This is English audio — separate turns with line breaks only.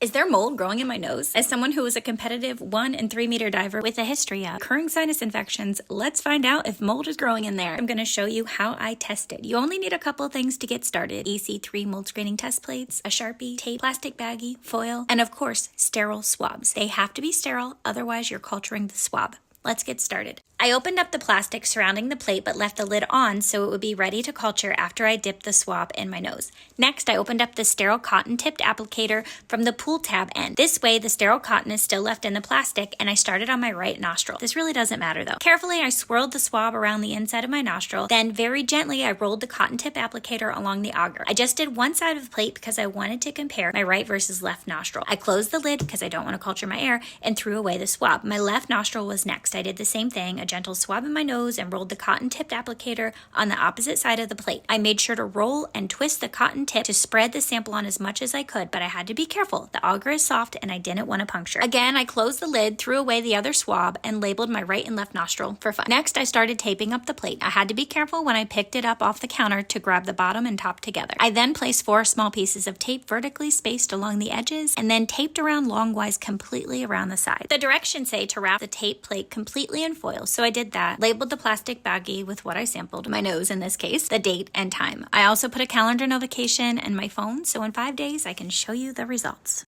Is there mold growing in my nose? As someone who is a competitive 1 and 3 meter diver with a history of recurring sinus infections, let's find out if mold is growing in there. I'm going to show you how I tested. You only need a couple of things to get started. EC3 mold screening test plates, a Sharpie, tape, plastic baggie, foil, and of course, sterile swabs. They have to be sterile, otherwise you're culturing the swab. Let's get started. I opened up the plastic surrounding the plate but left the lid on so it would be ready to culture after I dipped the swab in my nose. Next, I opened up the sterile cotton tipped applicator from the pull tab end. This way, the sterile cotton is still left in the plastic and I started on my right nostril. This really doesn't matter though. Carefully, I swirled the swab around the inside of my nostril, then very gently I rolled the cotton tip applicator along the auger. I just did one side of the plate because I wanted to compare my right versus left nostril. I closed the lid because I don't want to culture my air and threw away the swab. My left nostril was next. I did the same thing, a gentle swab in my nose and rolled the cotton tipped applicator on the opposite side of the plate. I made sure to roll and twist the cotton tip to spread the sample on as much as I could, but I had to be careful. The auger is soft and I didn't want to puncture. Again, I closed the lid, threw away the other swab, and labeled my right and left nostril for fun. Next, I started taping up the plate. I had to be careful when I picked it up off the counter to grab the bottom and top together. I then placed 4 small pieces of tape vertically spaced along the edges and then taped around longwise completely around the side. The directions say to wrap the tape plate completely in foil, so I did that. Labeled the plastic baggie with what I sampled, my nose in this case, the date and time. I also put a calendar notification in my phone, so in 5 days I can show you the results.